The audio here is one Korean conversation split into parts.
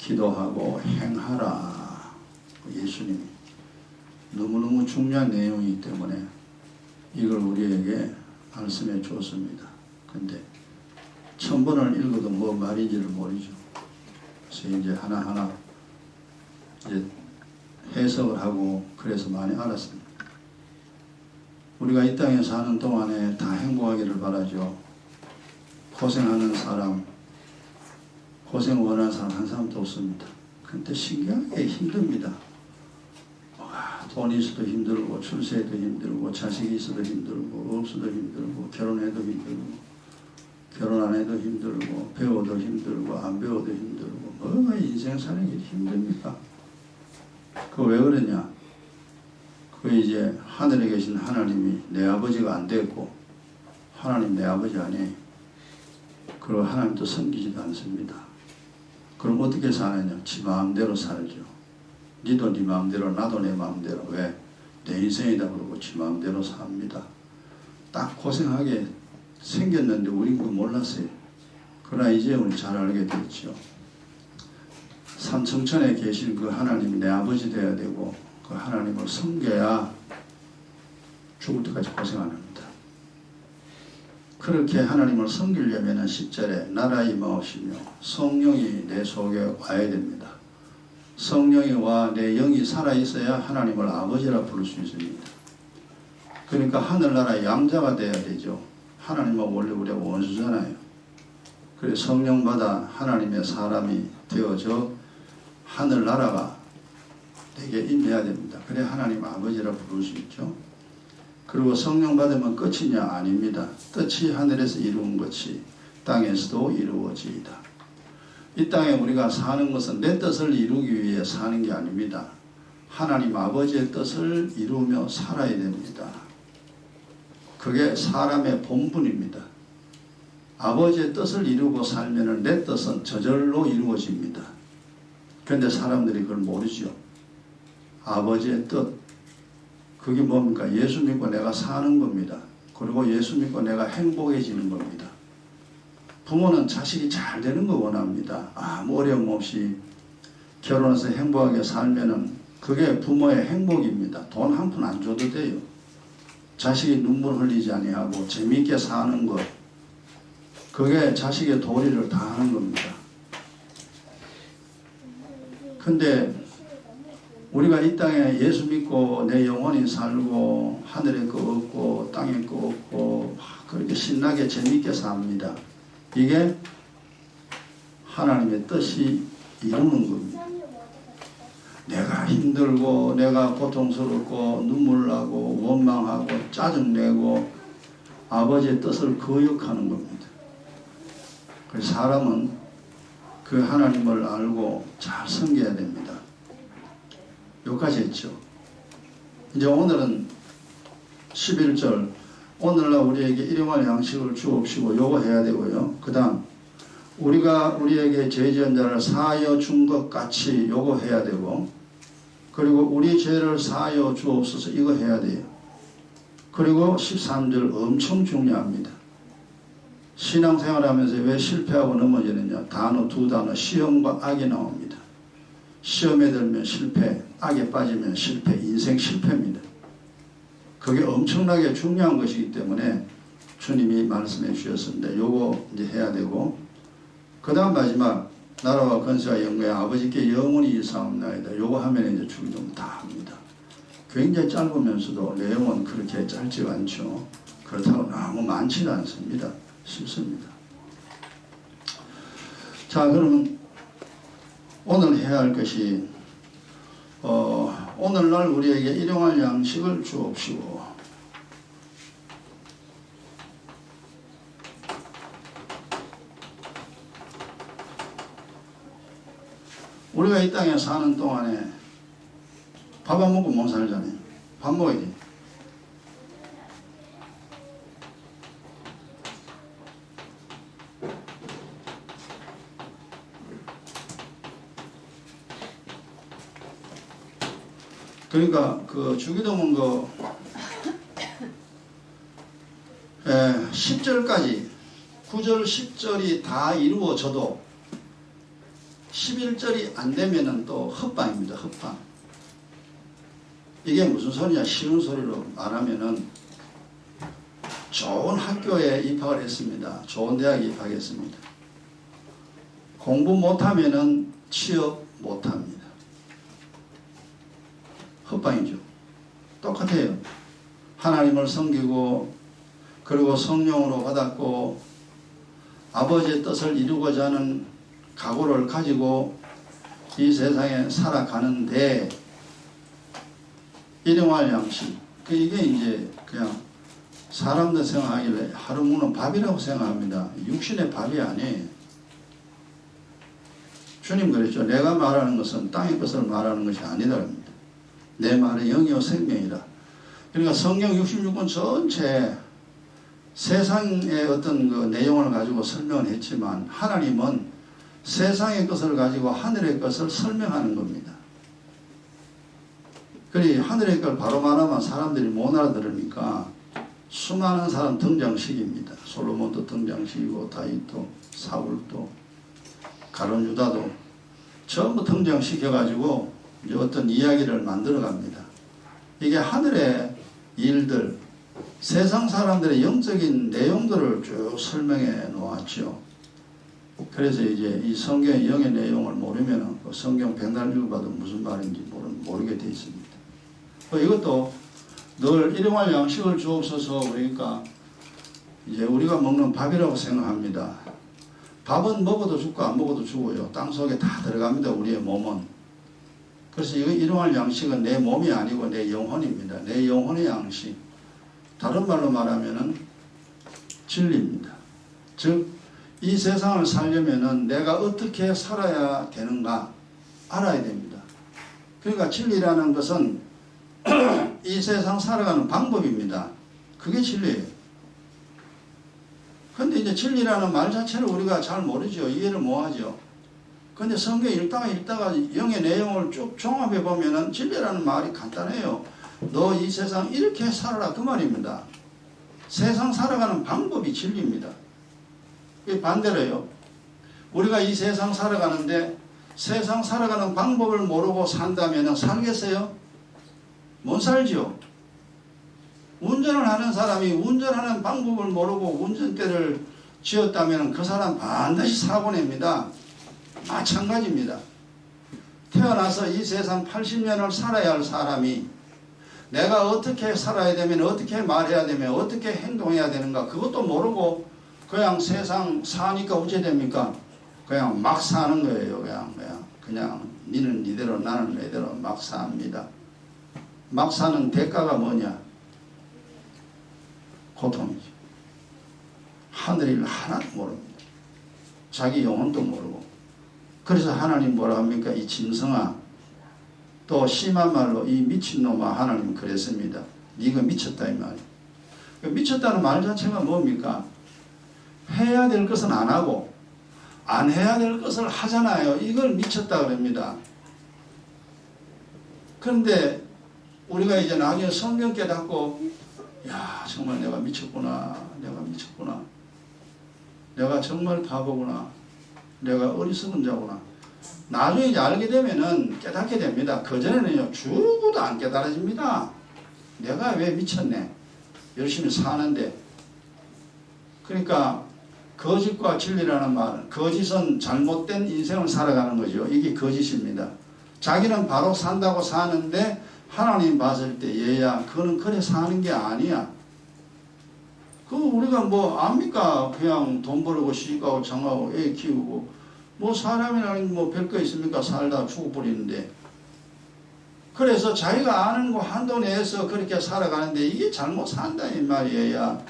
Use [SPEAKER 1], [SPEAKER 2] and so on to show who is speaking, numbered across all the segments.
[SPEAKER 1] 기도하고 행하라. 예수님이 너무너무 중요한 내용이기 때문에 이걸 우리에게 말씀해 주었습니다. 근데 1000번을 읽어도 뭐 말인지를 모르죠. 그래서 이제 하나하나 이제 해석을 하고 그래서 많이 알았습니다. 우리가 이 땅에 사는 동안에 다 행복하기를 바라죠. 고생하는 사람, 고생 원하는 사람 한 사람도 없습니다. 근데 신기하게 힘듭니다. 돈이 있어도 힘들고, 출세해도 힘들고, 자식이 있어도 힘들고, 없어도 힘들고, 결혼해도 힘들고, 결혼 안 해도 힘들고, 배워도 힘들고, 안 배워도 힘들고, 뭐가 인생 사는 게 힘듭니까? 그거 왜 그러냐? 그 이제 하늘에 계신 하나님이 내 아버지가 안 됐고, 하나님 내 아버지 아니, 그리고 하나님도 섬기지도 않습니다. 그럼 어떻게 사느냐? 지 마음대로 살죠. 니도 네 마음대로, 나도 내 마음대로. 왜? 내 인생이다 그러고 지 마음대로 삽니다. 딱 고생하게 생겼는데 우린 그거 몰랐어요. 그러나 이제 우리 잘 알게 됐죠. 산청천에 계신 그 하나님이 내 아버지 되어야 되고 그 하나님을 섬겨야 죽을 때까지 고생 안 합니다. 그렇게 하나님을 섬기려면 10절에 나라 임하옵시며 성령이 내 속에 와야 됩니다. 성령이 와 내 영이 살아있어야 하나님을 아버지라 부를 수 있습니다. 그러니까 하늘나라의 양자가 돼야 되죠. 하나님은 원래 우리가 원수잖아요. 그래서 성령 받아 하나님의 사람이 되어져 하늘나라가 내게 임해야 됩니다. 그래 하나님 아버지라 부를 수 있죠. 그리고 성령 받으면 끝이냐? 아닙니다. 뜻이 하늘에서 이루은 것이 땅에서도 이루어지이다. 이 땅에 우리가 사는 것은 내 뜻을 이루기 위해 사는 게 아닙니다. 하나님 아버지의 뜻을 이루며 살아야 됩니다. 그게 사람의 본분입니다. 아버지의 뜻을 이루고 살면 내 뜻은 저절로 이루어집니다. 그런데 사람들이 그걸 모르죠. 아버지의 뜻, 그게 뭡니까? 예수 믿고 내가 사는 겁니다. 그리고 예수 믿고 내가 행복해지는 겁니다. 부모는 자식이 잘 되는 거 원합니다. 아무 어려움 없이 결혼해서 행복하게 살면은 그게 부모의 행복입니다. 돈 한 푼 안 줘도 돼요. 자식이 눈물 흘리지 아니하고 재미있게 사는 것, 그게 자식의 도리를 다하는 겁니다. 근데 우리가 이 땅에 예수 믿고 내 영혼이 살고 하늘에 거 없고 땅에 거 없고 그렇게 신나게 재미있게 삽니다. 이게 하나님의 뜻이 이루는 겁니다. 내가 힘들고 내가 고통스럽고 눈물 나고 원망하고 짜증내고 아버지의 뜻을 거역하는 겁니다. 그래서 사람은 그 하나님을 알고 잘 섬겨야 됩니다. 여기까지 했죠. 이제 오늘은 11절 오늘날 우리에게 일용할 양식을 주옵시고 요거 해야 되고요. 그 다음 우리가 우리에게 죄 지은 자를 사하여 준 것 같이 요거 해야 되고, 그리고 우리 죄를 사하여 주옵소서 이거 해야 돼요. 그리고 13절 엄청 중요합니다. 신앙생활 하면서 왜 실패하고 넘어지느냐? 단어 두 단어 시험과 악이 나옵니다. 시험에 들면 실패, 악에 빠지면 실패, 인생 실패입니다. 그게 엄청나게 중요한 것이기 때문에 주님이 말씀해 주셨습니다. 요거 이제 해야 되고, 그 다음 마지막 나라와 권세와 영광의 아버지께 영원히 일사옵나이다. 요거 하면 이제 주기도문 다 합니다. 굉장히 짧으면서도 내용은 그렇게 짧지 않죠. 그렇다고 너무 많지는 않습니다. 쉽습니다. 자, 그러면 오늘 해야 할 것이 오늘날 우리에게 일용할 양식을 주옵시고, 우리가 이 땅에 사는 동안에 밥 안 먹고 못 살잖아요. 밥 먹어야지. 그러니까 그 주기도문 10절까지 9절 10절이 다 이루어져도 11절이 안 되면은 또 헛방입니다. 헛방. 이게 무슨 소리냐? 쉬운 소리로 말하면은 좋은 학교에 입학을 했습니다. 좋은 대학에 입학했습니다. 공부 못하면은 취업 못합니다. 헛방이죠. 똑같아요. 하나님을 섬기고 그리고 성령으로 받았고 아버지의 뜻을 이루고자 하는 각오를 가지고 이 세상에 살아가는데 일용할 양식, 이게 이제 그냥 사람들 생각하길래 하루 먹는 밥이라고 생각합니다. 육신의 밥이 아니에요. 주님 그랬죠. 내가 말하는 것은 땅의 것을 말하는 것이 아니다. 내 말은 영이요 생명이라. 그러니까 성경 66권 전체 세상의 어떤 그 내용을 가지고 설명을 했지만 하나님은 세상의 것을 가지고 하늘의 것을 설명하는 겁니다. 그리 하늘의 걸 바로 말하면 사람들이 못 알아들으니까 수많은 사람 등장시킵니다. 솔로몬도 등장시키고 다윗도 사울도 가룟 유다도 전부 등장시켜가지고 이제 어떤 이야기를 만들어갑니다. 이게 하늘의 일들, 세상 사람들의 영적인 내용들을 쭉 설명해 놓았죠. 그래서 이제 이 성경의 영의 내용을 모르면 그 성경 백날 읽어봐도 무슨 말인지 모르게 돼 있습니다. 이것도 늘 일용할 양식을 주옵소서. 그러니까 이제 우리가 먹는 밥이라고 생각합니다. 밥은 먹어도 죽고 안 먹어도 죽어요. 땅속에 다 들어갑니다. 우리의 몸은. 그래서 이거 일용할 양식은 내 몸이 아니고 내 영혼입니다. 내 영혼의 양식. 다른 말로 말하면은 진리입니다. 즉 이 세상을 살려면은 내가 어떻게 살아야 되는가 알아야 됩니다. 그러니까 진리라는 것은 이 세상 살아가는 방법입니다. 그게 진리예요. 근데 이제 진리라는 말 자체를 우리가 잘 모르죠. 이해를 못하죠. 근데 성경 읽다가 영의 내용을 쭉 종합해 보면은 진리라는 말이 간단해요. 너 이 세상 이렇게 살아라 그 말입니다. 세상 살아가는 방법이 진리입니다. 반대로요. 우리가 이 세상 살아가는데 세상 살아가는 방법을 모르고 산다면 살겠어요? 못 살죠. 운전을 하는 사람이 운전하는 방법을 모르고 운전대를 쥐었다면 그 사람 반드시 사고 냅니다. 마찬가지입니다. 태어나서 이 세상 80년을 살아야 할 사람이 내가 어떻게 살아야 되면 어떻게 말해야 되면 어떻게 행동해야 되는가 그것도 모르고 그냥 세상 사니까 어째 됩니까? 그냥 막 사는 거예요. 그냥 니는 니대로 나는 내대로 막 삽니다. 막 사는 대가가 뭐냐? 고통이죠. 하늘일 하나도 모릅니다. 자기 영혼도 모르고. 그래서 하나님 뭐라 합니까? 이 짐승아, 또 심한 말로 이 미친놈아, 하나님 그랬습니다. 네가 미쳤다 이 말이에요. 미쳤다는 말 자체가 뭡니까? 해야 될 것은 안 하고 안 해야 될 것을 하잖아요. 이걸 미쳤다 그럽니다. 그런데 우리가 이제 나중에 성경 깨닫고 야 정말 내가 미쳤구나. 내가 정말 바보구나. 내가 어리석은 자구나. 나중에 이제 알게 되면은 깨닫게 됩니다. 그전에는요 죽어도 안 깨달아집니다. 내가 왜 미쳤네. 열심히 사는데. 그러니까 거짓과 진리라는 말은 거짓은 잘못된 인생을 살아가는 거죠. 이게 거짓입니다. 자기는 바로 산다고 사는데 하나님 봤을 때 얘야 그거는 그래 사는 게 아니야. 그거 우리가 뭐 압니까? 그냥 돈 벌고 시집가고 장가고 애 키우고 뭐 사람이라는 뭐 별거 있습니까? 살다 죽어버리는데. 그래서 자기가 아는 거 한도 내에서 그렇게 살아가는데 이게 잘못 산다 이 말이에요.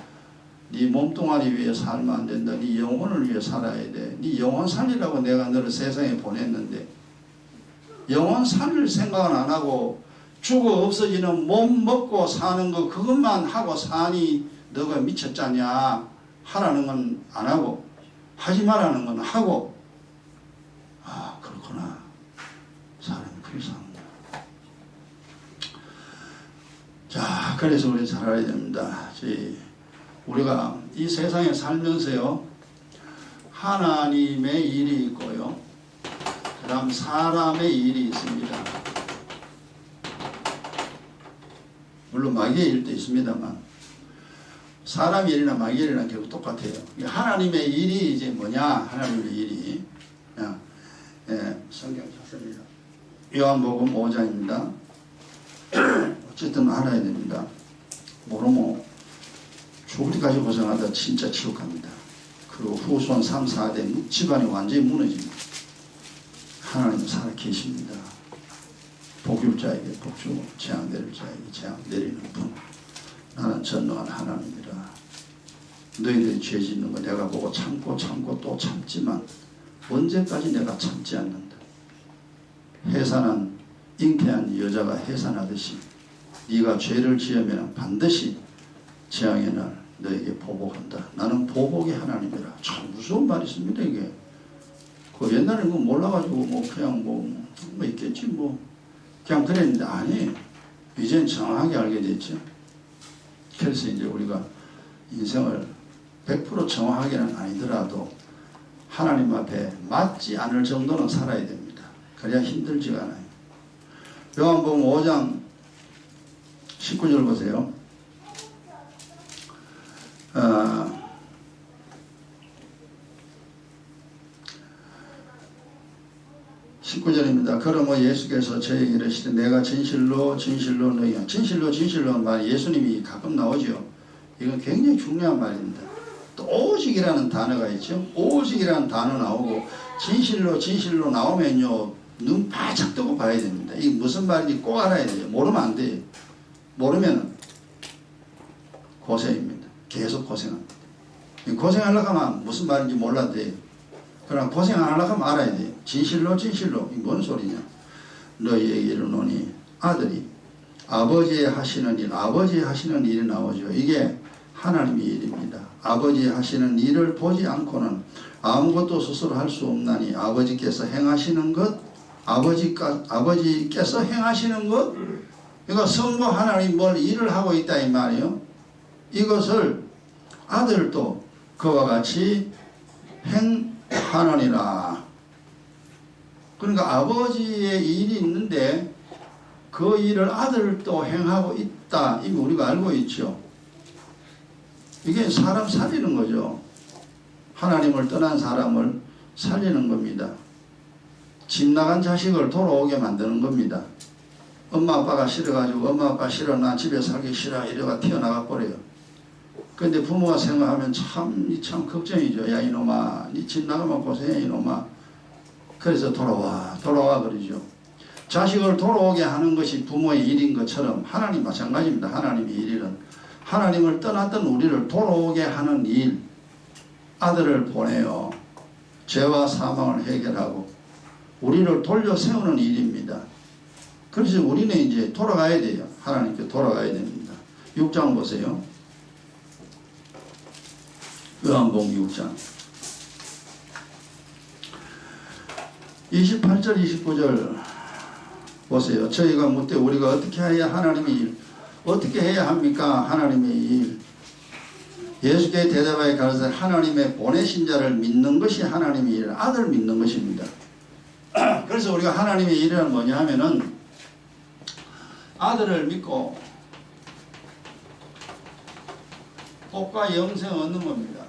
[SPEAKER 1] 네 몸뚱아리 위해 살면 안 된다. 네 영혼을 위해 살아야 돼. 네 영혼 살리라고 내가 너를 세상에 보냈는데 영혼 살릴 생각은 안 하고 죽어 없어지는 몸 먹고 사는 거 그것만 하고 사니 너가 미쳤잖냐. 하라는 건 안 하고 하지 말라는 건 하고. 아 그렇구나. 사람이 그렇게 사는 거야. 자 그래서 우리 잘 알아야 됩니다. 우리가 이 세상에 살면서요 하나님의 일이 있고요 그럼 사람의 일이 있습니다. 물론 마귀의 일도 있습니다만 사람의 일이나 마귀의 일이랑 결국 똑같아요. 하나님의 일이 이제 뭐냐? 하나님의 일이 성경 찾습니다. 요한복음 5장입니다. 어쨌든 알아야 됩니다. 모르면 죽을 때까지 고생하다 진짜 지옥 갑니다. 그리고 후손 3, 4대 집안이 완전히 무너집니다. 하나님은 살아 계십니다. 복 줄 자에게 복 주고 재앙 내릴 자에게 재앙 내리는 분. 나는 전능한 하나님이라. 너희들이 죄 짓는 거 내가 보고 참고 또 참지만 언제까지 내가 참지 않는다. 해산한 잉태한 여자가 해산하듯이 네가 죄를 지으면 반드시 재앙의 날 너에게 보복한다. 나는 보복의 하나님이라. 참 무서운 말이 있습니다. 이게 그 옛날에 뭐 몰라가지고 그냥 뭐 있겠지 그냥 그랬는데 아니 이젠 정확하게 알게 됐죠. 그래서 이제 우리가 인생을 100% 정확하게는 아니더라도 하나님 앞에 맞지 않을 정도는 살아야 됩니다. 그래야 힘들지가 않아요. 요한복음 5장 19절 보세요. 19절입니다. 그러므로 예수께서 저에게 이르시되 내가 진실로 너희가 진실로는 말 예수님이 가끔 나오죠. 이건 굉장히 중요한 말입니다. 또 오직이라는 단어가 있죠. 오직이라는 단어 나오고 진실로 나오면요 눈 바짝 뜨고 봐야 됩니다. 이게 무슨 말인지 꼭 알아야 돼요. 모르면 안 돼요. 모르면 고생입니다. 계속 고생합니다. 고생하려고 하면 무슨 말인지 몰라도 돼요. 그러나 고생 안 하려고 하면 알아야 돼요. 진실로 이 뭔 소리냐. 너희에게 이르노니 아들이 아버지의 하시는 일이 나오죠. 이게 하나님의 일입니다. 아버지 하시는 일을 보지 않고는 아무것도 스스로 할 수 없나니 아버지께서 행하시는 것 그러니까 성부 하나님 뭘 일을 하고 있다 이 말이에요. 이것을 아들도 그와 같이 행하느니라. 그러니까 아버지의 일이 있는데 그 일을 아들도 행하고 있다. 이거 우리가 알고 있죠. 이게 사람 살리는 거죠. 하나님을 떠난 사람을 살리는 겁니다. 집 나간 자식을 돌아오게 만드는 겁니다. 엄마 아빠가 싫어가지고 엄마 아빠 싫어 나 집에 살기 싫어 이래가 튀어나가 버려요. 근데 부모가 생각하면 참 걱정이죠. 야 이놈아 니 집 나가면 고생해 이놈아. 그래서 돌아와 그러죠. 자식을 돌아오게 하는 것이 부모의 일인 것처럼 하나님 마찬가지입니다. 하나님의 일은 하나님을 떠났던 우리를 돌아오게 하는 일. 아들을 보내요. 죄와 사망을 해결하고 우리를 돌려 세우는 일입니다. 그래서 우리는 이제 돌아가야 돼요. 하나님께 돌아가야 됩니다. 6장 보세요. 요한복음 6장 28절 29절 보세요. 저희가 묻되 우리가 어떻게 해야 하나님의 일 어떻게 해야 합니까? 하나님의 일 예수께 대답하여 가르쳐 하나님의 보내신 자를 믿는 것이 하나님의 일 아들을 믿는 것입니다. 그래서 우리가 하나님의 일이란 뭐냐 하면은 아들을 믿고 복과 영생을 얻는 겁니다.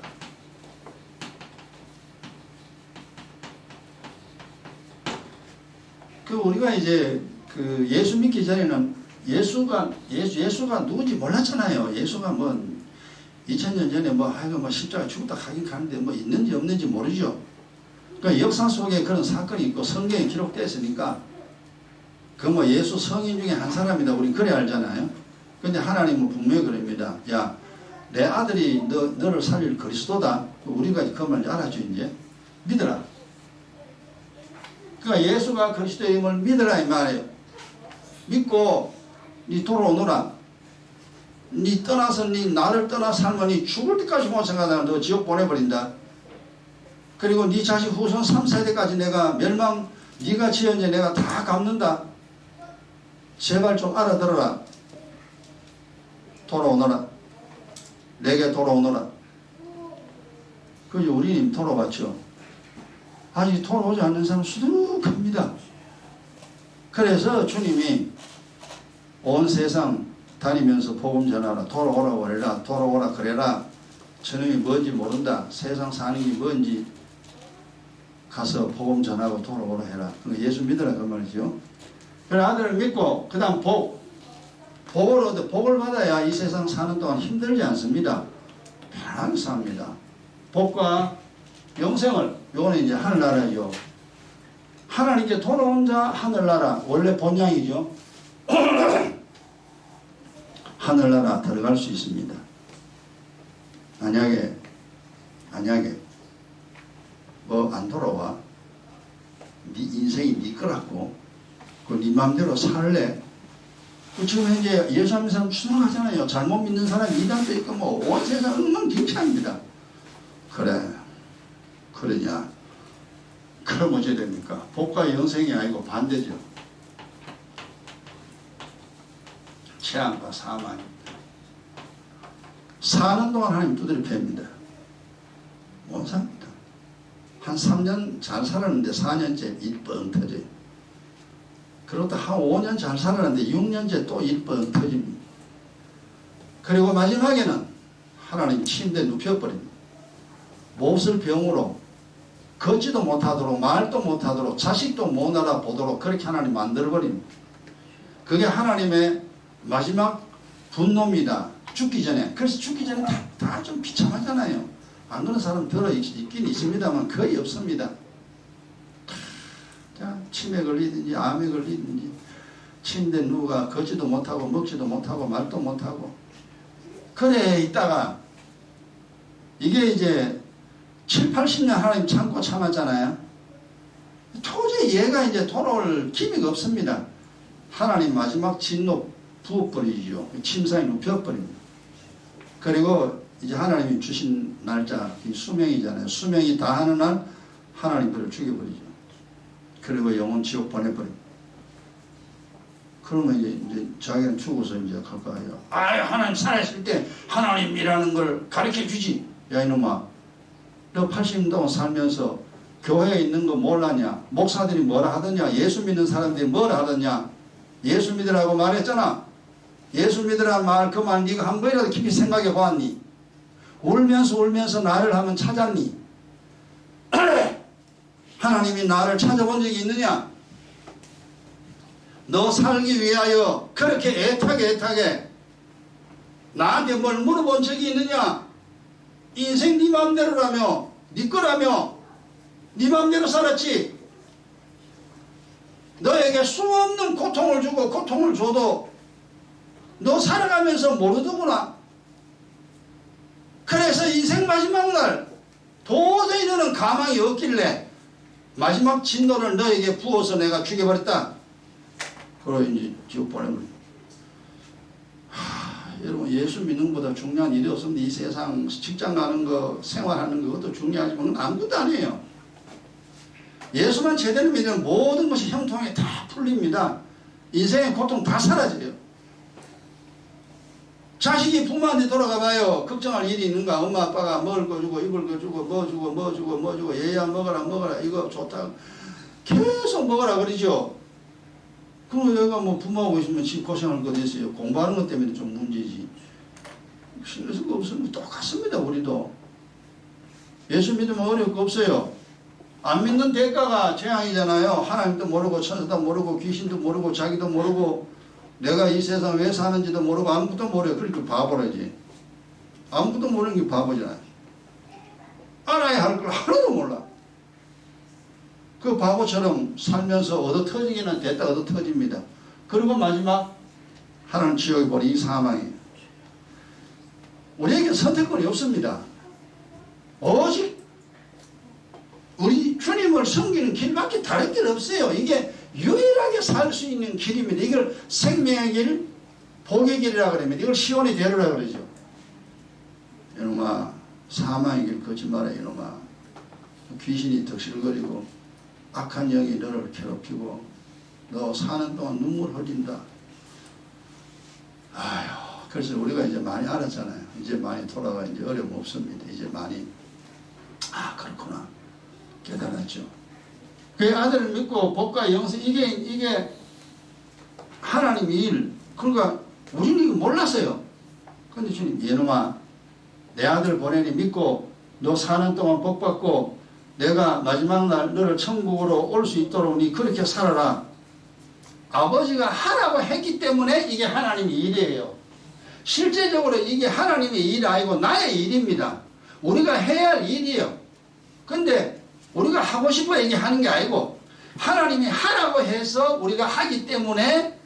[SPEAKER 1] 우리가 이제 예수 믿기 전에는 예수가 누군지 몰랐잖아요. 예수가 2000년 전에 십자가 죽었다 가긴 가는데 있는지 없는지 모르죠. 그러니까 역사 속에 그런 사건이 있고 성경에 기록되었으니까 예수 성인 중에 한 사람이다. 우리 그래 알잖아요. 근데 하나님은 분명히 그럽니다. 야, 내 아들이 너를 살릴 그리스도다. 우리가 그 말 알았죠. 이제 믿어라. 그러니까 예수가 그리스도의 힘을 믿으라 이 말이에요. 믿고 니 돌아오너라. 니 떠나서 니 나를 떠나 살면 니 죽을 때까지 못 생각하다가 너 지옥 보내버린다. 그리고 니 자식 후손 3, 4대까지 내가 멸망 니가 지은 죄 내가 다 갚는다. 제발 좀 알아들어라. 돌아오너라. 내게 돌아오너라. 그죠. 우리님 돌아왔죠. 아직 돌아오지 않는 사람 수두룩합니다. 그래서 주님이 온 세상 다니면서 복음 전하라, 돌아오라고 그래라, 돌아오라 그래라. 저놈이 뭔지 모른다, 세상 사는 게 뭔지 가서 복음 전하고 돌아오라 해라. 예수 믿으라 그 말이죠. 그래 아들을 믿고 그 다음 복을 얻어, 복을 받아야 이 세상 사는 동안 힘들지 않습니다. 편하게 삽니다. 복과 영생을, 요거는 이제 하늘나라죠. 하나님께 돌아온 자 하늘나라, 원래 본향이죠. 하늘나라 들어갈 수 있습니다. 만약에 뭐 안 돌아와, 네 인생이 네 거라고, 네 맘대로 살래. 지금 현재 예수 믿는 사람 추정하잖아요. 잘못 믿는 사람이 이단도 있고 뭐 온 세상 엉망진창입니다. 그래, 그러냐? 그럼 어찌 됩니까? 복과 영생이 아니고 반대죠. 재앙과 사망입니다. 사는 동안 하나님 두드려 팹니다. 못 삽니다. 한 3년 잘 살았는데 4년째 일 뻥 터져요. 그러다 한 5년 잘 살았는데 6년째 또 일 뻥 터집니다. 그리고 마지막에는 하나님 침대에 눕혀버립니다. 몹쓸 병으로 걷지도 못하도록, 말도 못하도록, 자식도 못 알아보도록 그렇게 하나님 만들어버립니다. 그게 하나님의 마지막 분노입니다. 죽기 전에. 그래서 죽기 전에 다 좀 비참하잖아요. 안 그런 사람 있긴 있습니다만 거의 없습니다. 자, 치매 걸리든지 암에 걸리든지 침대 누가 걷지도 못하고 먹지도 못하고 말도 못하고 그래 있다가 이게 이제 7, 80년 하나님 참고 참았잖아요. 도저히 얘가 이제 돌아올 기미가 없습니다. 하나님 마지막 진노 부어버리죠. 침상에 눕혀버립니다. 그리고 이제 하나님이 주신 날짜, 이 수명이잖아요. 수명이 다하는 날 하나님 그를 죽여버리죠. 그리고 영혼 지옥 보내버립니다. 그러면 이제 자기는 죽어서 이제 갈 거예요. 하나님 살아있을 때 하나님이라는 걸 가르쳐 주지. 야 이놈아, 너 80년 동안 살면서 교회에 있는 거 몰랐냐? 목사들이 뭐라 하더냐? 예수 믿는 사람들이 뭐라 하더냐? 예수 믿으라고 말했잖아. 예수 믿으라는 말, 그 말 네가 한 번이라도 깊이 생각해 보았니? 울면서 나를 한번 찾았니? 하나님이 나를 찾아본 적이 있느냐? 너 살기 위하여 그렇게 애타게 나한테 뭘 물어본 적이 있느냐? 인생 네 맘대로라며, 네 거라며, 네 맘대로 살았지. 너에게 수없는 고통을 주고 고통을 줘도 너 살아가면서 모르더구나. 그래서 인생 마지막 날 도저히 너는 가망이 없길래 마지막 진노를 너에게 부어서 내가 죽여버렸다. 그러고 이제 지옥 보내버려. 여러분, 예수 믿는 것보다 중요한 일이 없습니다. 이 세상 직장 가는 거, 생활하는 거, 그것도 중요하지만 아무것도 아니에요. 예수만 제대로 믿으면 모든 것이 형통하게 다 풀립니다. 인생의 고통 다 사라져요. 자식이 부모한테 돌아가 봐요. 걱정할 일이 있는가? 엄마 아빠가 먹을 거 주고 입을 거 주고 뭐 주고 얘야 먹어라 이거 좋다 계속 먹어라 그러죠. 그럼 얘가 뭐 부모하고 있으면 집 고생할 거 됐어요. 공부하는 것 때문에 좀 문제지. 신경 쓸 거 없으면 똑같습니다. 우리도 예수 믿으면 어려울 거 없어요. 안 믿는 대가가 재앙이잖아요. 하나님도 모르고 천사도 모르고 귀신도 모르고 자기도 모르고 내가 이 세상 왜 사는지도 모르고 아무것도 모르요. 그러니까 바보라지. 아무것도 모르는 게 바보잖아요. 알아야 할 걸 하나도 몰라. 그 바보처럼 살면서 얻어 터지기는 됐다 얻어 터집니다. 그리고 마지막 하나님 지옥에 버린 이 사망이에요. 우리에게 선택권이 없습니다. 오직 우리 주님을 섬기는 길밖에 다른 길 없어요. 이게 유일하게 살 수 있는 길입니다. 이걸 생명의 길, 복의 길이라고 그럽니다. 이걸 시온의 대로라고 그러죠. 이놈아, 사망의 길 걷지 마라. 이놈아, 귀신이 덕실거리고 악한 영이 너를 괴롭히고 너 사는 동안 눈물 흘린다. 아휴, 그래서 우리가 이제 많이 알았잖아요. 이제 많이 돌아가 이제 어려움 없습니다. 이제 많이 그렇구나 깨달았죠. 그 아들을 믿고 복과 영생, 이게 하나님의 일. 그러니까 우리는 이거 몰랐어요. 근데 주님, 이놈아, 내 아들 보내니 믿고 너 사는 동안 복 받고 내가 마지막 날 너를 천국으로 올 수 있도록 니 그렇게 살아라. 아버지가 하라고 했기 때문에 이게 하나님의 일이에요. 실제적으로 이게 하나님의 일이 아니고 나의 일입니다. 우리가 해야 할 일이에요. 근데 우리가 하고 싶어 얘기하는 게 아니고 하나님이 하라고 해서 우리가 하기 때문에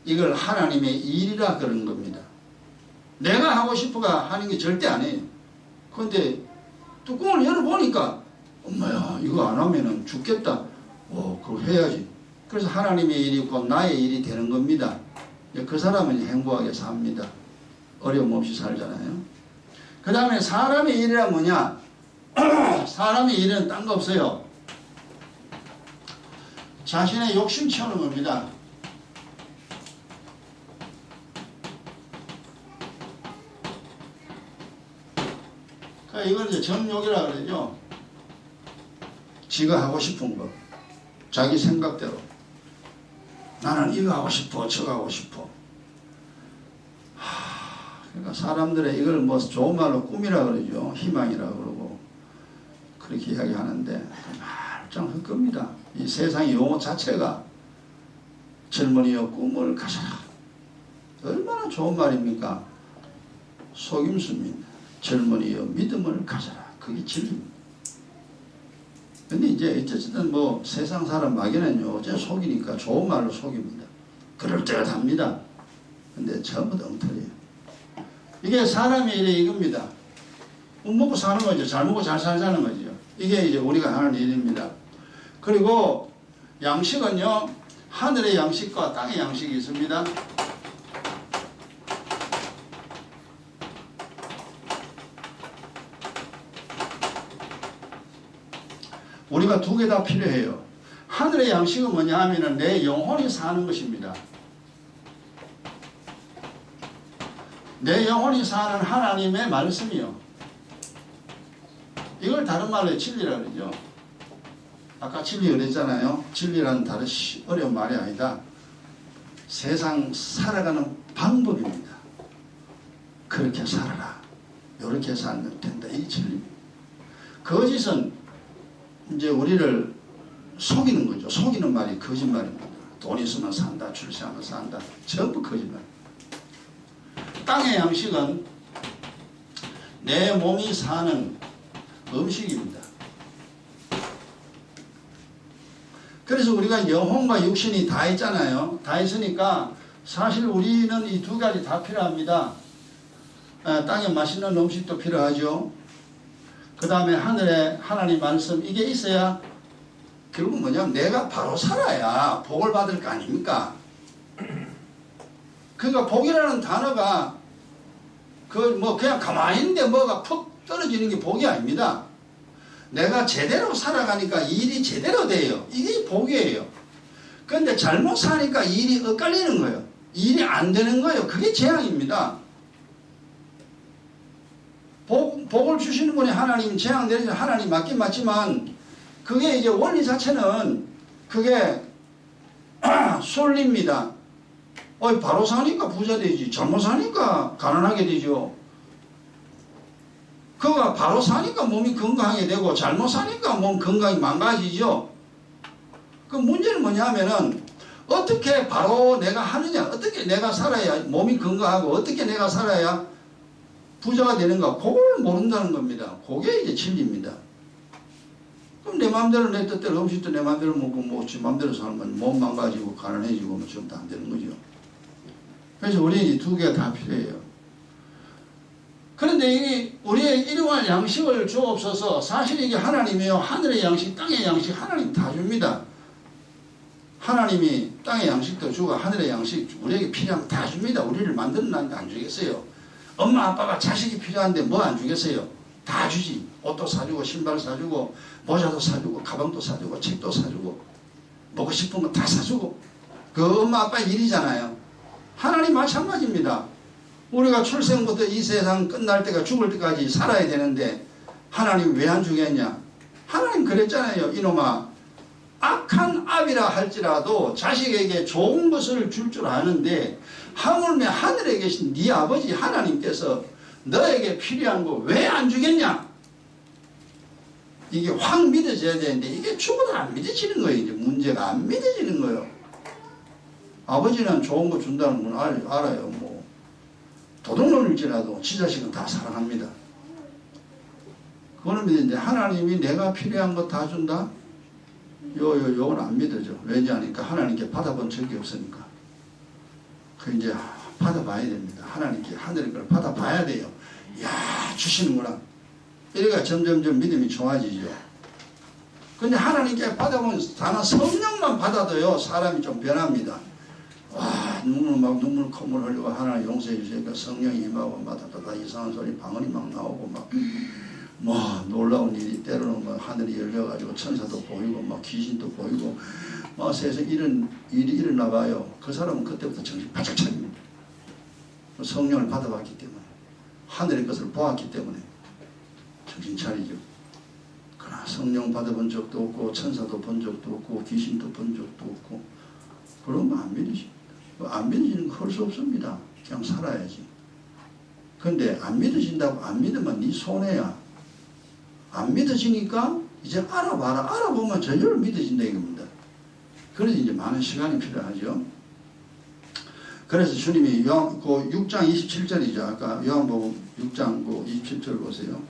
[SPEAKER 1] 이걸 하나님의 일이라 그런 겁니다. 내가 하고 싶어가 하는 게 절대 아니에요. 근데 뚜껑을 열어보니까 엄마야 이거 안 하면은 죽겠다. 그거 해야지. 그래서 하나님의 일이 곧 나의 일이 되는 겁니다. 그 사람은 행복하게 삽니다. 어려움 없이 살잖아요. 그 다음에 사람의 일이란 뭐냐? 사람의 일은 딴 거 없어요. 자신의 욕심 채우는 겁니다. 이걸 이제 정욕이라 그러죠. 지가 하고 싶은 거, 자기 생각대로. 나는 이거 하고 싶어, 저거 하고 싶어. 그러니까 사람들의 이걸 뭐 좋은 말로 꿈이라 그러죠. 희망이라 그러고 그렇게 이야기하는데 말짱 헛겁니다. 이 세상의 용어 자체가 젊은이여 꿈을 가져라. 얼마나 좋은 말입니까? 속임수입니다. 젊은이여 믿음을 가져라. 그게 진리입니다. 근데 이제 어쨌든 뭐 세상 사람 막연은요 어째 속이니까 좋은 말로 속입니다. 그럴듯합니다. 근데 전부 다 엉터리예요. 이게 사람의 일이 이겁니다. 먹고 사는 거죠. 잘 먹고 잘 살자는 거죠. 이게 이제 우리가 하는 일입니다. 그리고 양식은요 하늘의 양식과 땅의 양식이 있습니다. 우리가 두 개 다 필요해요. 하늘의 양식은 뭐냐 하면은 내 영혼이 사는 것입니다. 내 영혼이 사는 하나님의 말씀이요. 이걸 다른 말로 진리라 그러죠. 아까 진리 그랬잖아요. 진리라는 다른 어려운 말이 아니다. 세상 살아가는 방법입니다. 그렇게 살아라. 이렇게 살면 된다. 이 진리입니다. 거짓은 이제 우리를 속이는 거죠. 속이는 말이 거짓말입니다. 돈 있으면 산다. 출세하면 산다. 전부 거짓말. 땅의 양식은 내 몸이 사는 음식입니다. 그래서 우리가 영혼과 육신이 다 있잖아요. 다 있으니까 사실 우리는 이 두 가지 다 필요합니다. 땅에 맛있는 음식도 필요하죠. 그 다음에 하늘에 하나님 말씀 이게 있어야 결국 뭐냐면 내가 바로 살아야 복을 받을 거 아닙니까? 그러니까 복이라는 단어가 그냥 가만히 있는데 뭐가 푹 떨어지는 게 복이 아닙니다. 내가 제대로 살아가니까 일이 제대로 돼요. 이게 복이에요. 그런데 잘못 사니까 일이 엇갈리는 거예요. 일이 안 되는 거예요. 그게 재앙입니다. 복을 주시는 분이 하나님, 재앙 내리시는 하나님 맞긴 맞지만 그게 이제 원리 자체는 그게 순리입니다. 바로 사니까 부자 되지. 잘못 사니까 가난하게 되죠. 그가 바로 사니까 몸이 건강하게 되고 잘못 사니까 몸 건강이 망가지죠. 그 문제는 뭐냐 하면은 어떻게 바로 내가 하느냐, 어떻게 내가 살아야 몸이 건강하고 어떻게 내가 살아야 부자가 되는가, 그걸 모른다는 겁니다. 그게 이제 진리입니다. 그럼 내 마음대로 내 뜻대로 음식도 내 마음대로 먹고 뭐 지 마음대로 살면 몸 망가지고 가난해지고 뭐 전부 다 안 되는 거죠. 그래서 우리는 이 두 개가 다 필요해요. 그런데 이게 우리의 일용할 양식을 주옵소서. 사실 이게 하나님이요. 하늘의 양식, 땅의 양식 하나님 다 줍니다. 하나님이 땅의 양식도 주고 하늘의 양식 우리에게 필요하면 다 줍니다. 우리를 만들어놨는데 안 주겠어요. 엄마 아빠가 자식이 필요한데 뭐 안 주겠어요. 다 주지. 옷도 사주고 신발 사주고 모자도 사주고 가방도 사주고 책도 사주고 먹고 싶은 거 다 사주고. 그 엄마 아빠 일이잖아요. 하나님 마찬가지입니다. 우리가 출생부터 이 세상 끝날 때가 죽을 때까지 살아야 되는데 하나님 왜 안 주겠냐. 하나님 그랬잖아요. 이놈아 악한 아비라 할지라도 자식에게 좋은 것을 줄 줄 아는데 하물며 하늘에 계신 네 아버지 하나님께서 너에게 필요한 거 왜 안 주겠냐? 이게 확 믿어져야 되는데 이게 죽어도 안 믿어지는 거예요. 이제 문제가 안 믿어지는 거예요. 아버지는 좋은 거 준다는 건 알아요. 뭐 도둑놈일지라도 지 자식은 다 사랑합니다. 그거는 믿는데 하나님이 내가 필요한 거 다 준다? 요건 안 믿어져. 왜냐하니까 하나님께 받아본 적이 없으니까. 그 이제 받아봐야 됩니다. 하나님께 하늘의 걸 받아봐야 돼요. 이야 주시는구나. 이래가 점점점 믿음이 좋아지죠. 근데 하나님께 받아본 단어 성령만 받아도요 사람이 좀 변합니다. 와 눈물 콧물 흘리고 하나님 용서해 주시니까 성령이 임하고 막 이상한 소리 방언이 막 나오고 막 뭐 놀라운 일이 때로는 뭐 하늘이 열려가지고 천사도 보이고 막 귀신도 보이고 막 세상에 이런 일이 일어나 봐요. 그 사람은 그때부터 정신 바짝 차립니다. 성령을 받아봤기 때문에 하늘의 것을 보았기 때문에 정신 차리죠. 그러나 성령 받아본 적도 없고 천사도 본 적도 없고 귀신도 본 적도 없고 그러면 안 믿으십니다. 안 믿어지는 거 할 수 없습니다. 그냥 살아야지. 근데 안 믿어진다고 안 믿으면 네 손해야. 안 믿어지니까 이제 알아봐라. 알아보면 저절로 믿어진다 이겁니다. 그래서 이제 많은 시간이 필요하죠. 그래서 주님이 그 6장 27절이죠. 아까 요한복음 6장 27절 보세요.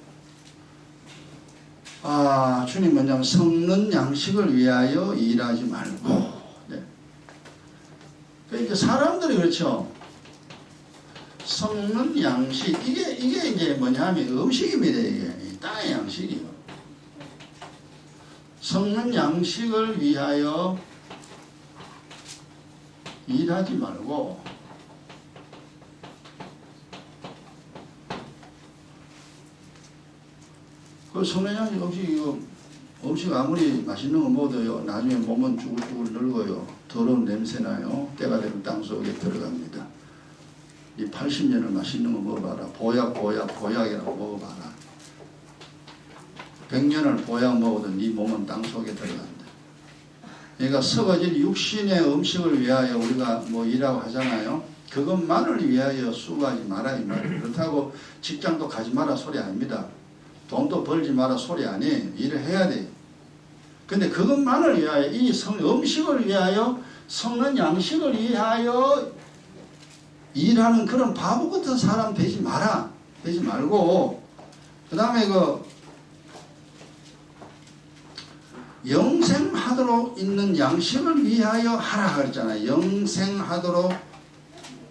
[SPEAKER 1] 주님 뭐냐면 섞는 양식을 위하여 일하지 말고. 네. 그러니까 사람들이 그렇죠. 섞는 양식 이게 이제 뭐냐면 음식입니다. 이게 땅의 양식이요. 섞는 양식을 위하여 일하지 말고 그 섞는 양식 음식 아무리 맛있는 거 먹어도요 나중에 몸은 쭈글쭈글 늙어요. 더러운 냄새 나요. 때가 되면 땅속에 들어갑니다. 이 80년을 맛있는 거 먹어봐라. 보약이라고 먹어봐라. 100년을 보약 먹어도 네 몸은 땅속에 들어간다. 그러니까 썩어질 육신의 음식을 위하여 우리가 뭐 일하고 하잖아요. 그것만을 위하여 수고하지 마라 이 말이에요. 그렇다고 직장도 가지 마라 소리 아닙니다. 돈도 벌지 마라 소리 아니에요. 일을 해야 돼요. 근데 그것만을 위하여 이 음식을 위하여 섞는 양식을 위하여 일하는 그런 바보 같은 사람 되지 마라. 되지 말고 그 다음에 영생하도록 있는 양식을 위하여 하라 그랬잖아요. 영생하도록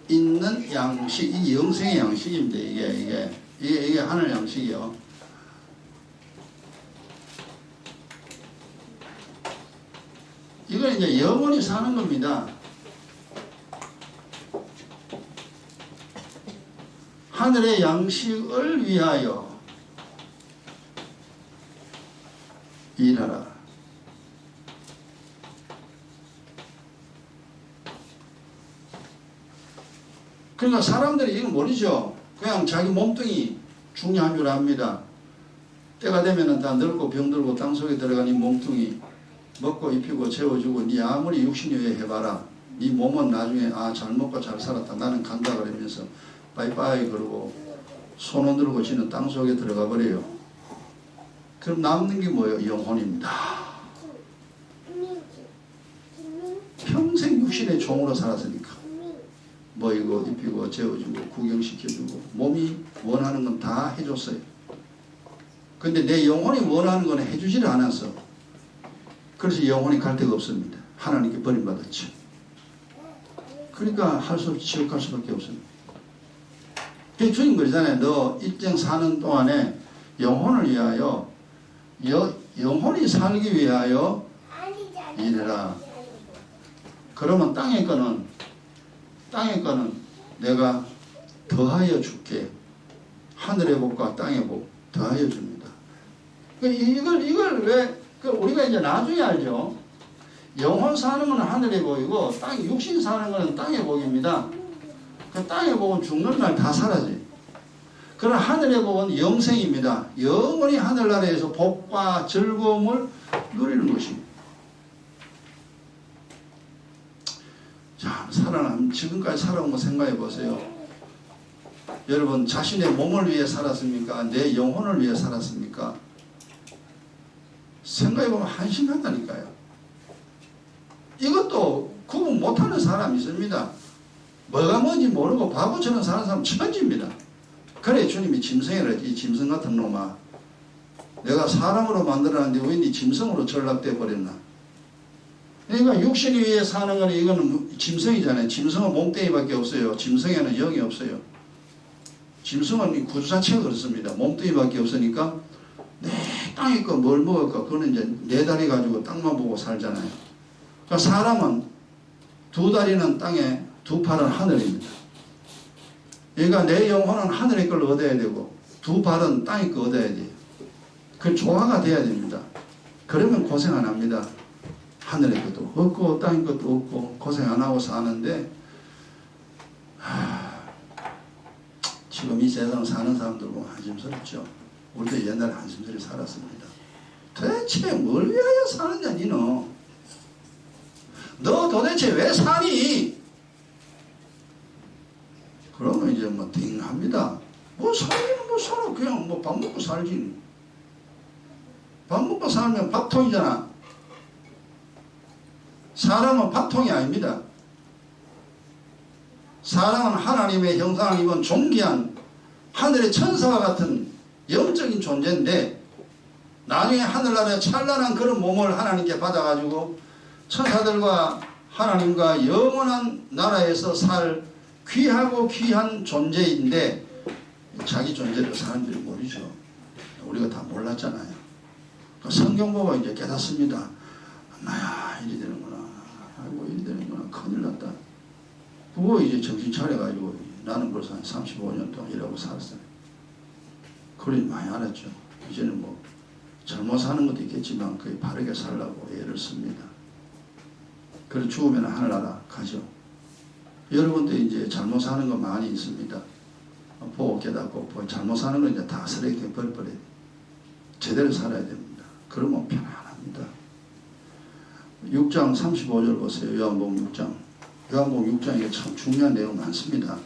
[SPEAKER 1] 있는 양식. 이 영생의 양식입니다. 이게 하늘 양식이요. 이건 이제 영원히 사는 겁니다. 하늘의 양식을 위하여 일하라. 그러니까 사람들이 이거 모르죠. 그냥 자기 몸뚱이 중요한 줄 압니다. 때가 되면은 다 늙고 병들고 땅속에 들어간 이 몸뚱이 먹고 입히고 재워주고 네 아무리 육신유예 해봐라. 네 몸은 나중에 잘 먹고 잘 살았다. 나는 간다 그러면서 빠이빠이 그러고 손 들고 지는 땅속에 들어가 버려요. 그럼 남는 게 뭐예요? 영혼입니다. 평생 육신의 종으로 살았으니까 먹이고 입히고 재워주고 구경시켜주고 몸이 원하는 건 다 해줬어요. 근데 내 영혼이 원하는 건 해주지를 않았어. 그래서 영혼이 갈 데가 없습니다. 하나님께 버림받았죠. 그러니까 할 수 없이 지옥 갈 수밖에 없습니다. 주님 그러잖아요. 너 일정 사는 동안에 영혼을 위하여 영혼이 살기 위하여 일해라. 그러면 땅의 거는 내가 더하여 줄게. 하늘의 복과 땅의 복 더하여 줍니다. 이걸 왜 우리가 이제 나중에 알죠. 영혼 사는 것은 하늘의 복이고 육신 사는 것은 땅의 복입니다. 그 땅의 복은 죽는 날 다 사라져요. 그러나 하늘의 복은 영생입니다. 영원히 하늘나라에서 복과 즐거움을 누리는 것입니다. 자, 지금까지 살아온 거 생각해 보세요. 여러분, 자신의 몸을 위해 살았습니까? 내 영혼을 위해 살았습니까? 생각해 보면 한심하다니까요. 이것도 구분 못하는 사람이 있습니다. 뭐가 뭔지 모르고 바보처럼 사는 사람 천지입니다. 그래 주님이 짐승이라, 이 짐승 같은 놈아, 내가 사람으로 만들었는데 왜 네 짐승으로 전락돼 버렸나? 그러니까 육신이 위해 사는 거는 이거는 짐승이잖아요. 짐승은 몸뚱이밖에 없어요. 짐승에는 영이 없어요. 짐승은 구조 자체가 그렇습니다. 몸뚱이밖에 없으니까 내 땅에 거 뭘 먹을까? 그거는 이제 네 다리 가지고 땅만 보고 살잖아요. 그러니까 사람은 두 다리는 땅에, 두 팔은 하늘입니다. 그러니까 내 영혼은 하늘의 걸 얻어야 되고 두 발은 땅의 걸 얻어야 돼요. 그 조화가 돼야 됩니다. 그러면 고생 안 합니다. 하늘의 것도 없고 땅의 것도 없고 고생 안 하고 사는데, 지금 이 세상 사는 사람들 보면 한심스럽죠. 우리도 옛날에 한심스럽게 살았습니다. 도대체 뭘 위하여 사느냐 니는? 너 도대체 왜 사니? 그러면 이제 뭐 띵합니다. 뭐 살기는 뭐 살아. 그냥 뭐 밥 먹고 살지. 밥 먹고 살면 밥통이잖아. 사람은 밥통이 아닙니다. 사람은 하나님의 형상을 입은 존귀한 하늘의 천사와 같은 영적인 존재인데, 나중에 하늘나라에 찬란한 그런 몸을 하나님께 받아가지고 천사들과 하나님과 영원한 나라에서 살 귀하고 귀한 존재인데, 자기 존재를 사람들이 모르죠. 우리가 다 몰랐잖아요. 성경 보고 이제 깨닫습니다. 나야 이리 되는구나. 아이고 이리 되는구나. 큰일 났다. 그거 이제 정신 차려가지고 나는 벌써 한 35년 동안 이러고 살았어요. 그걸 많이 알았죠. 이제는 뭐 잘못 사는 것도 있겠지만 거의 바르게 살라고 애를 씁니다. 그래 죽으면 하늘나라 가죠. 여러분도 이제 잘못 사는 거 많이 있습니다. 보고 깨닫고 잘못 사는 거 이제 다 쓰레기통에 버려버려야 돼요. 제대로 살아야 됩니다. 그러면 편안합니다. 6장 35절 보세요. 요한복음 6장. 요한복음 6장에 참 중요한 내용 많습니다.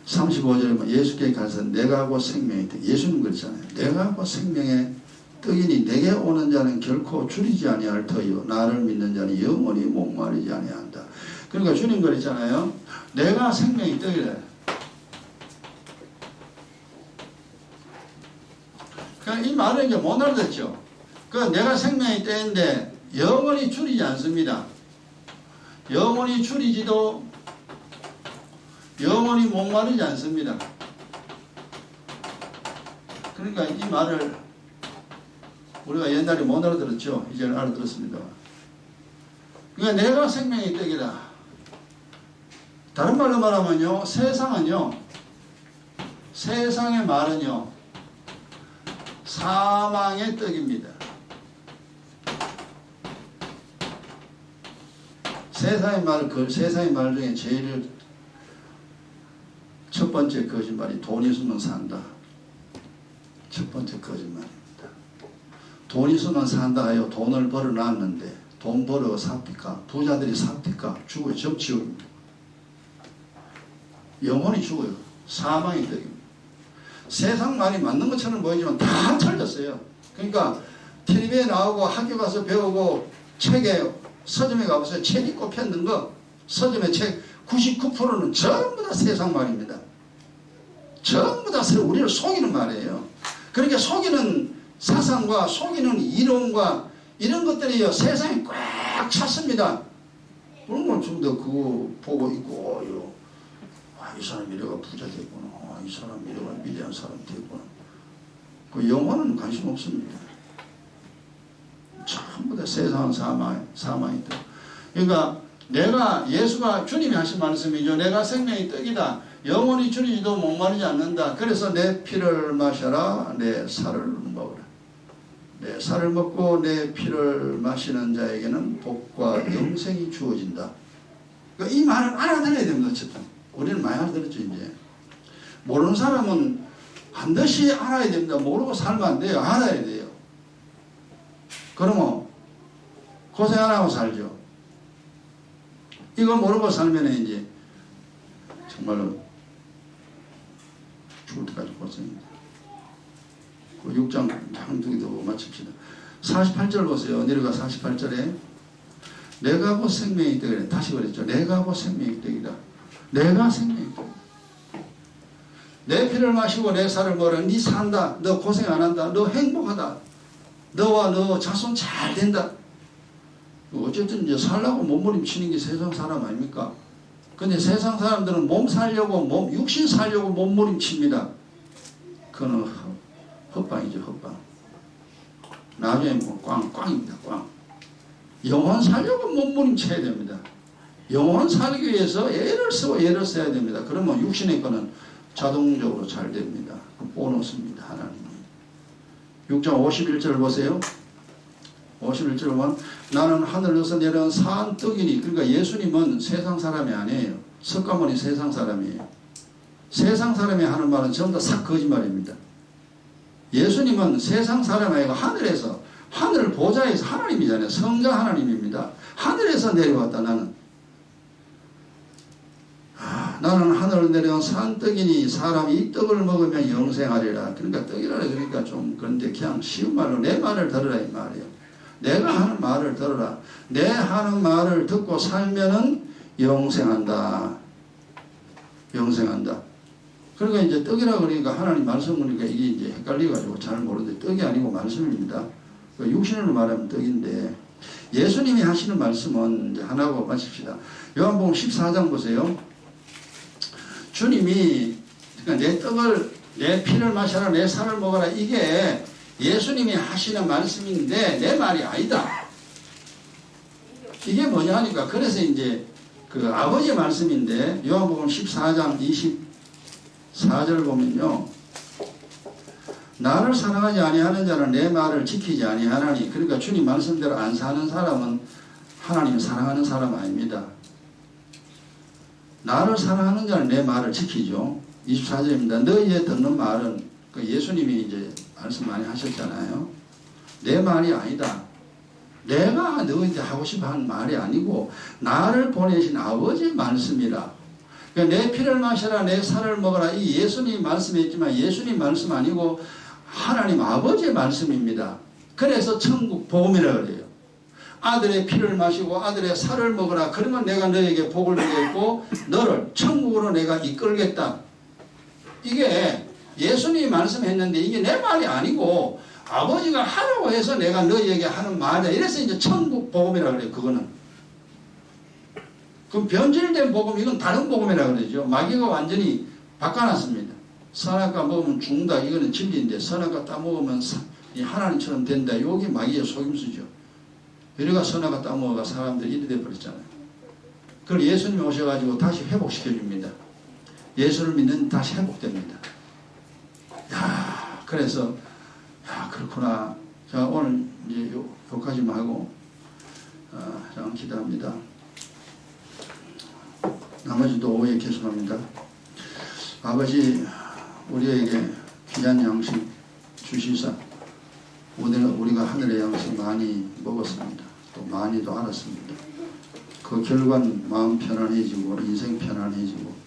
[SPEAKER 1] 35절에 예수께 가서 내가 곧 생명의 떡. 예수님 그랬잖아요. 내가 곧 생명의 떡이니 내게 오는 자는 결코 줄이지 아니할 터이요 나를 믿는 자는 영원히 목마르지 아니한다. 그러니까 주님 그랬잖아요. 내가 생명의 떡이래. 그러니까 이 말을 이제 못 알아듣죠. 그 내가 생명의 떡인데 영원히 줄이지 않습니다. 영원히 줄이지도 영원히 목마르지 않습니다. 그러니까 이 말을 우리가 옛날에 못 알아들었죠. 이제는 알아들었습니다. 그러니까 내가 생명의 떡이다. 다른 말로 말하면요, 세상의 말은요 사망의 떡입니다. 세상의 말 중에 제일 첫 번째 거짓말이 돈 있으면 산다. 첫 번째 거짓말입니다. 돈 있으면 산다 하여 돈을 벌어놨는데 돈 벌어 삽니까? 부자들이 삽니까? 죽어요. 접치웁니다. 영혼이 죽어요. 사망의 떡입니다. 세상 말이 맞는 것처럼 보이지만 다 틀렸어요. 그러니까 텔레비에 나오고 학교 가서 배우고 책에 서점에 가보세요. 책이 꼽혀있는 거 서점의 책 99%는 전부 다 세상 말입니다. 전부 다 우리를 속이는 말이에요. 그러니까 속이는 사상과 속이는 이론과 이런 것들이 세상에 꽉 찼습니다. 그런 좀 더 그거 보고 있고, 이 사람 이래가 부자 됐구나. 이 사람 이래가 미래한 사람 됐구나. 그 영혼은 관심 없습니다. 전부 다 세상은 사망이다. 그러니까 예수가 주님이 하신 말씀이죠. 내가 생명의 떡이다. 영원히 줄이지도 목마르지 않는다. 그래서 내 피를 마셔라. 내 살을 먹으라. 내 살을 먹고 내 피를 마시는 자에게는 복과 영생이 주어진다. 그러니까 이 말을 알아들어야 됩니다. 어쨌든 우리는 많이 알아들었죠. 이제 모르는 사람은 반드시 알아야 됩니다. 모르고 살면 안 돼요. 알아야 돼요. 그러면 고생 안 하고 살죠. 이거 모르고 살면 이제 정말로 죽을 때까지 고생입니다. 그 6장 한두 개 더 마칩시다. 48절 보세요. 내려가 48절에 내가 곧 생명의 떡이라. 다시 그랬죠. 내가 곧 생명의 떡이다. 내가 생명의 떡. 내 피를 마시고 내 살을 먹으라. 네 산다. 너 고생 안 한다. 너 행복하다. 너와 너 자손 잘 된다. 어쨌든 이제 살라고 몸부림치는 게 세상 사람 아닙니까? 근데 세상 사람들은 몸 살려고 육신 살려고 몸부림칩니다. 그거는 헛방이죠, 헛방. 나중에 뭐 꽝입니다, 꽝. 영혼 살려고 몸부림쳐야 됩니다. 영혼 살기 위해서 애를 쓰고 애를 써야 됩니다. 그러면 육신의 거는 자동적으로 잘 됩니다. 보너스입니다, 하나님이. 6장 51절 보세요. 51절 보면 나는 하늘에서 내려온 산 떡이니. 그러니까 예수님은 세상 사람이 아니에요. 석가모니 세상 사람이에요. 세상 사람이 하는 말은 전부 다 싹 거짓말입니다. 예수님은 세상 사람이 아니고 하늘에서, 하늘 보좌에서 하나님이잖아요. 성자 하나님입니다. 하늘에서 내려왔다. 나는 하늘을 내려온 산 떡이니 사람이 이 떡을 먹으면 영생하리라. 그러니까 떡이라 그러니까 좀 그런데 그냥 쉬운 말로 내 말을 들으라 이 말이에요. 내가 하는 말을 들어라. 내 하는 말을 듣고 살면은 영생한다. 영생한다. 그러니까 이제 떡이라 그러니까 하나님 말씀 보니까 이게 이제 헷갈려가지고 잘 모르는데 떡이 아니고 말씀입니다. 육신으로 말하면 떡인데 예수님이 하시는 말씀은 이제 하나고 마칩시다. 요한복음 14장 보세요. 주님이 그러니까 내 떡을 내 피를 마셔라 내 살을 먹어라 이게 예수님이 하시는 말씀인데 내 말이 아니다. 이게 뭐냐 하니까 그래서 이제 그 아버지의 말씀인데 요한복음 14장 24절 보면요. 나를 사랑하지 아니하는 자는 내 말을 지키지 아니하나니. 그러니까 주님 말씀대로 안 사는 사람은 하나님을 사랑하는 사람 아닙니다. 나를 사랑하는 자는 내 말을 지키죠. 24절입니다. 너희의 듣는 말은 그 예수님이 이제 말씀 많이 하셨잖아요. 내 말이 아니다. 내가 너희한테 하고 싶어 하는 말이 아니고 나를 보내신 아버지의 말씀이라. 그러니까 내 피를 마셔라 내 살을 먹어라 이 예수님 말씀이었지만 예수님 말씀 아니고 하나님 아버지의 말씀입니다. 그래서 천국 복음이라 그래요. 아들의 피를 마시고 아들의 살을 먹어라. 그러면 내가 너에게 복을 주겠고 너를 천국으로 내가 이끌겠다. 이게 예수님이 말씀했는데 이게 내 말이 아니고 아버지가 하라고 해서 내가 너희에게 하는 말이야. 이래서 이제 천국 복음이라 그래요. 그거는. 그럼 변질된 복음 이건 다른 복음이라 그러죠. 마귀가 완전히 바꿔놨습니다. 선악과 먹으면 죽는다. 이거는 진리인데 선악과 따먹으면 하나님처럼 된다. 여기 마귀의 속임수죠. 이래가 선악과 따먹어가 사람들이 이래 돼버렸잖아요. 그걸 예수님이 오셔가지고 다시 회복시켜줍니다. 예수를 믿는 다시 회복됩니다. 야, 그래서 야 그렇구나. 자 오늘 이제 여기까지만 하고 자 기도합니다. 나머지도 오해 계속합니다. 아버지 우리에게 귀한 양식 주시사 우리가 하늘의 양식 많이 먹었습니다. 또 많이도 알았습니다. 그 결과는 마음 편안해지고 인생 편안해지고